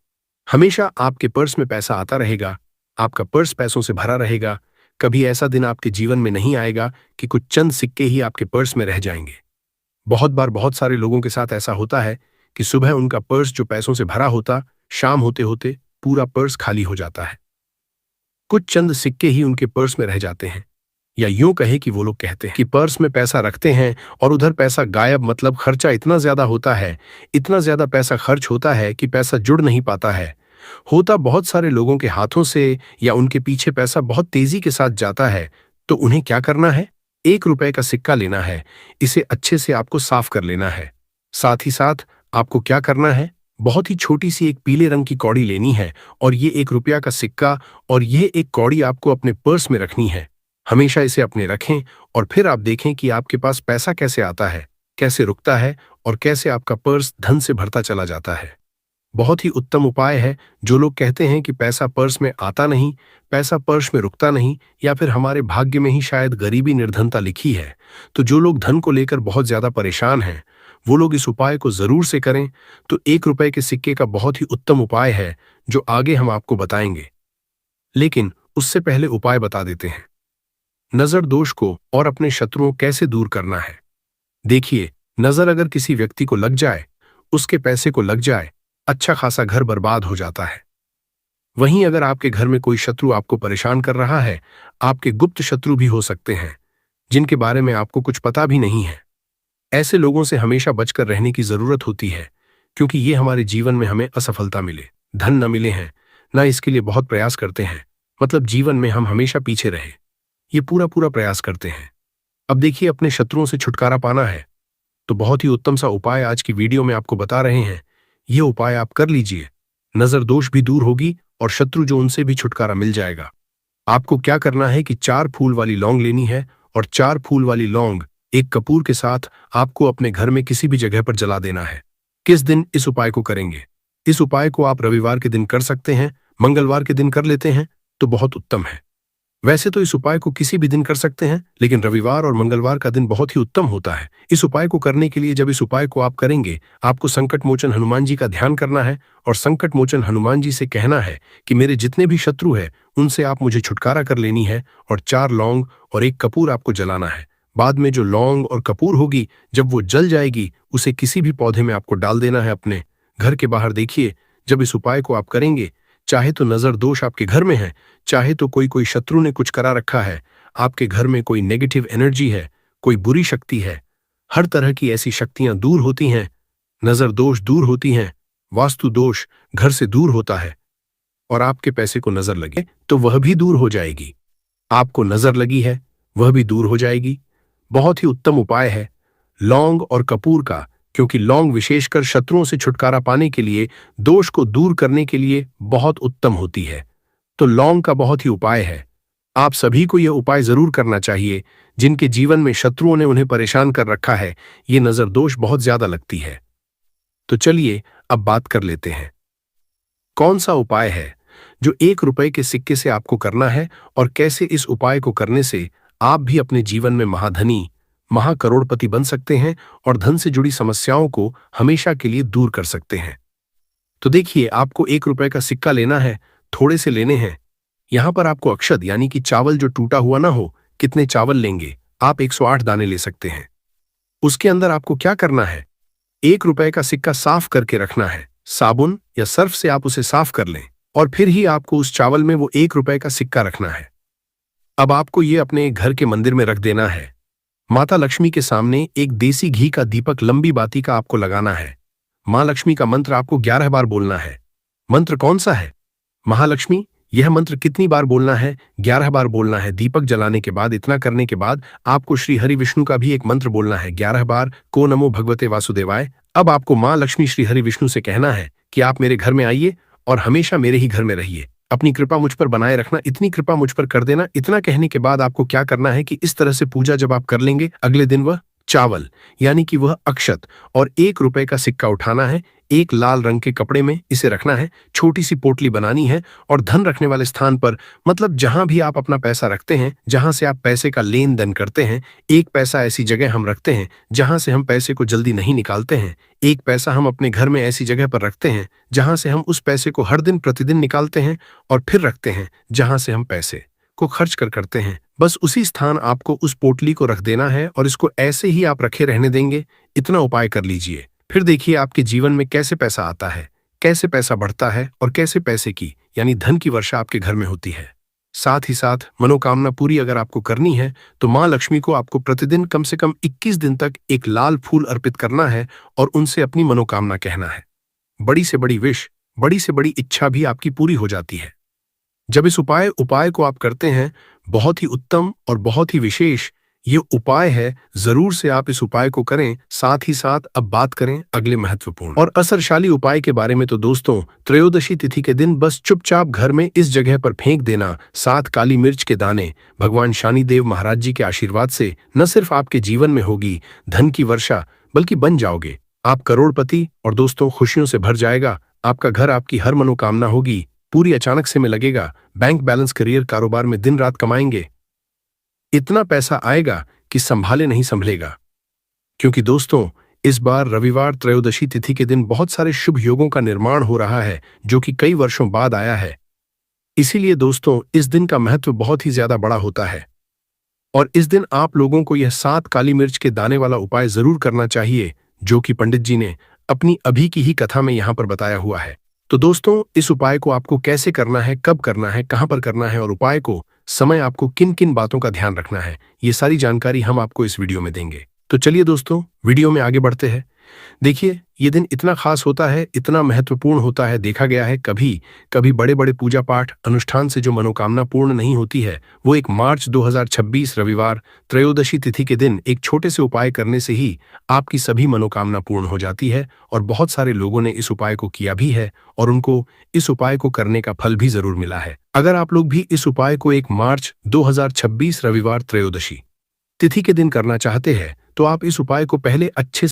हमेशा आपके पर्स में पैसा आता रहेगा, आपका पर्स पैसों से भरा रहेगा। कभी ऐसा दिन आपके जीवन में नहीं आएगा कि कुछ चंद सिक्के ही आपके पर्स में रह जाएंगे। बहुत बार बहुत सारे लोगों के साथ ऐसा होता है कि सुबह उनका पर्स जो पैसों से भरा होता, शाम होते होते पूरा पर्स खाली हो जाता है। कुछ चंद सिक्के ही उनके पर्स में रह जाते हैं, या यूं कहे कि वो लोग कहते हैं कि पर्स में पैसा रखते हैं और उधर पैसा गायब। मतलब खर्चा इतना ज्यादा होता है, इतना ज्यादा पैसा खर्च होता है कि पैसा जुड़ नहीं पाता है। होता बहुत सारे लोगों के हाथों से या उनके पीछे पैसा बहुत तेजी के साथ जाता है। तो उन्हें क्या करना है, 1 रुपए का सिक्का लेना है, इसे अच्छे से आपको साफ कर लेना है। साथ ही साथ आपको क्या करना है, बहुत ही छोटी सी एक पीले रंग की कौड़ी लेनी है, और ये 1 रुपया का सिक्का और ये एक कौड़ी आपको अपने पर्स में रखनी है। हमेशा इसे अपने रखें और फिर आप देखें कि आपके पास पैसा कैसे आता है। कैसे रुकता है और कैसे आपका पर्स धन से भरता चला जाता है। बहुत ही उत्तम उपाय है। जो लोग कहते हैं कि पैसा पर्स में आता नहीं, पैसा पर्स में रुकता नहीं, या फिर हमारे भाग्य में ही शायद गरीबी निर्धनता लिखी है, तो जो लोग धन को लेकर बहुत ज्यादा परेशान हैं, वो लोग इस उपाय को जरूर से करें। तो 1 रुपए के सिक्के का बहुत ही उत्तम उपाय है जो आगे हम आपको बताएंगे, लेकिन उससे पहले उपाय बता देते हैं। नजर दोष को और अपने शत्रुओं कैसे दूर करना है। देखिए, नजर अगर किसी व्यक्ति को लग जाए, उसके पैसे को लग जाए, अच्छा खासा घर बर्बाद हो जाता है। वहीं अगर आपके घर में कोई शत्रु आपको परेशान कर रहा है, आपके गुप्त शत्रु भी हो सकते हैं जिनके बारे में आपको कुछ पता भी नहीं है। ऐसे लोगों से हमेशा बचकर रहने की जरूरत होती है, क्योंकि ये हमारे जीवन में हमें असफलता मिले, धन न मिले हैं, न इसके लिए बहुत प्रयास करते हैं, मतलब जीवन में हम हमेशा पीछे रहे, ये पूरा पूरा प्रयास करते हैं। अब देखिए, अपने शत्रुओं से छुटकारा पाना है तो बहुत ही उत्तम सा उपाय आज की वीडियो में आपको बता रहे हैं। यह उपाय आप कर लीजिए, नजर दोष भी दूर होगी और शत्रु जो उनसे भी छुटकारा मिल जाएगा। आपको क्या करना है कि 4 फूल वाली लौंग लेनी है, और 4 फूल वाली लौंग एक कपूर के साथ आपको अपने घर में किसी भी जगह पर जला देना है। किस दिन इस उपाय को करेंगे? इस उपाय को आप रविवार के दिन कर सकते हैं, मंगलवार के दिन कर लेते हैं तो बहुत उत्तम है। वैसे तो इस उपाय को किसी भी दिन कर सकते हैं, लेकिन रविवार और मंगलवार का दिन बहुत ही उत्तम होता है। इस उपाय को करने के लिए जब इस उपाय को आप करेंगे, आपको संकट मोचन हनुमान जी का ध्यान करना है और संकट मोचन हनुमान जी से कहना है कि मेरे जितने भी शत्रु हैं उनसे आप मुझे छुटकारा कर लेनी है, और 4 लौंग और 1 कपूर आपको जलाना है। बाद में जो लौंग और कपूर होगी, जब वो जल जाएगी, उसे किसी भी पौधे में आपको डाल देना है अपने घर के बाहर। देखिए, जब इस उपाय को आप करेंगे, चाहे तो नजर दोष आपके घर में है, चाहे तो कोई शत्रु ने कुछ करा रखा है, आपके घर में कोई नेगेटिव एनर्जी है, कोई बुरी शक्ति है, हर तरह की ऐसी शक्तियां दूर होती हैं, नजर दोष दूर होती हैं, वास्तु दोष घर से दूर होता है, और आपके पैसे को नजर लगे तो वह भी दूर हो जाएगी। आपको नजर लगी है, वह भी दूर हो जाएगी। बहुत ही उत्तम उपाय है लौंग और कपूर का, क्योंकि लौंग विशेषकर शत्रुओं से छुटकारा पाने के लिए, दोष को दूर करने के लिए बहुत उत्तम होती है। तो लौंग का बहुत ही उपाय है। आप सभी को यह उपाय जरूर करना चाहिए जिनके जीवन में शत्रुओं ने उन्हें परेशान कर रखा है, ये नजर दोष बहुत ज्यादा लगती है। तो चलिए अब बात कर लेते हैं, कौन सा उपाय है जो 1 रुपए के सिक्के से आपको करना है, और कैसे इस उपाय को करने से आप भी अपने जीवन में महाधनी, महाकरोड़पति बन सकते हैं और धन से जुड़ी समस्याओं को हमेशा के लिए दूर कर सकते हैं। तो देखिए, आपको 1 रुपए का सिक्का लेना है, थोड़े से लेने हैं। यहां पर आपको अक्षत यानी कि चावल जो टूटा हुआ ना हो, कितने चावल लेंगे? आप 108 दाने ले सकते हैं। उसके अंदर आपको क्या करना है, 1 रुपए का सिक्का साफ करके रखना है। साबुन या सर्फ से आप उसे साफ कर लें, और फिर ही आपको उस चावल में वो 1 रुपए का सिक्का रखना है। अब आपको ये अपने घर के मंदिर में रख देना है। माता लक्ष्मी के सामने एक देसी घी का दीपक लंबी बाती का आपको लगाना है। मां लक्ष्मी का मंत्र आपको 11 बार बोलना है। मंत्र कौन सा है? महालक्ष्मी। यह मंत्र कितनी बार बोलना है? 11 बार बोलना है। दीपक जलाने के बाद, इतना करने के बाद आपको श्री हरि विष्णु का भी एक मंत्र बोलना है 11 बार, को नमो भगवते वासुदेवाय। अब आपको मां लक्ष्मी श्री हरि विष्णु से कहना है कि आप मेरे घर में आइए और हमेशा मेरे ही घर में रहिए, अपनी कृपा मुझ पर बनाए रखना, इतनी कृपा मुझ पर कर देना। इतना कहने के बाद आपको क्या करना है कि इस तरह से पूजा जब आप कर लेंगे, अगले दिन वह चावल यानी कि वह अक्षत और 1 रुपए का सिक्का उठाना है, एक लाल रंग के कपड़े में इसे रखना है, छोटी सी पोटली बनानी है, और धन रखने वाले स्थान पर, मतलब जहां भी आप अपना पैसा रखते हैं, जहां से आप पैसे का लेन देन करते हैं, एक पैसा ऐसी जगह हम रखते हैं जहां से हम पैसे को जल्दी नहीं निकालते हैं। एक पैसा हम अपने घर में ऐसी जगह पर रखते हैं जहां से हम उस पैसे को हर दिन प्रतिदिन निकालते हैं, और फिर रखते हैं जहां से हम पैसे को खर्च करते हैं। बस उसी स्थान आपको उस पोटली को रख देना है, और इसको ऐसे ही आप रखे रहने देंगे। इतना उपाय कर लीजिए, फिर देखिए आपके जीवन में कैसे पैसा आता है, कैसे पैसा बढ़ता है, और कैसे पैसे की यानी धन की वर्षा आपके घर में होती है। साथ ही साथ मनोकामना पूरी अगर आपको करनी है तो मां लक्ष्मी को आपको प्रतिदिन कम से कम 21 दिन तक एक लाल फूल अर्पित करना है और उनसे अपनी मनोकामना कहना है। बड़ी से बड़ी विश, बड़ी से बड़ी इच्छा भी आपकी पूरी हो जाती है जब इस उपाय को आप करते हैं। बहुत ही उत्तम और बहुत ही विशेष ये उपाय है, जरूर से आप इस उपाय को करें। साथ ही साथ अब बात करें अगले महत्वपूर्ण और असरशाली उपाय के बारे में। तो दोस्तों, त्रयोदशी तिथि के दिन बस चुपचाप घर में इस जगह पर फेंक देना 7 काली मिर्च के दाने। भगवान शनिदेव महाराज जी के आशीर्वाद से न सिर्फ आपके जीवन में होगी धन की वर्षा, बल्कि बन जाओगे। आप करोड़पति और दोस्तों खुशियों से भर जाएगा। आपका घर आपकी हर मनोकामना होगी। पूरी अचानक से में लगेगा। बैंक बैलेंस, करियर, कारोबार में दिन रात कमाएंगे। इतना पैसा आएगा कि संभाले नहीं संभलेगा। क्योंकि दोस्तों, इस बार रविवार त्रयोदशी तिथि के दिन बहुत सारे शुभ योगों का निर्माण हो रहा है, जो कि कई वर्षों बाद आया है। इसीलिए दोस्तों, इस दिन का महत्व बहुत ही ज्यादा बड़ा होता है और इस दिन आप लोगों को यह 7 काली मिर्च के दाने वाला उपाय जरूर करना चाहिए, जो कि पंडित जी ने अपनी अभी की ही कथा में यहां पर बताया हुआ है। तो दोस्तों, इस उपाय को आपको कैसे करना है, कब करना है, कहां पर करना है और उपाय को समय आपको किन किन बातों का ध्यान रखना है, ये सारी जानकारी हम आपको इस वीडियो में देंगे। तो चलिए दोस्तों, वीडियो में आगे बढ़ते हैं। देखिए, ये दिन इतना खास होता है, इतना महत्वपूर्ण होता है। देखा गया है कभी कभी बड़े बड़े पूजा पाठ अनुष्ठान से जो मनोकामना पूर्ण नहीं होती है, वो 1 मार्च 2026 रविवार त्रयोदशी तिथि के दिन एक छोटे से उपाय करने से ही आपकी सभी मनोकामना पूर्ण हो जाती है। और बहुत सारे लोगों ने इस उपाय को किया भी है और उनको इस उपाय को करने का फल भी जरूर मिला है। अगर आप लोग भी इस उपाय को 1 मार्च 2026 रविवार त्रयोदशी तिथि के दिन करना चाहते हैं, तो आप इस उपाय को पहले अच्छे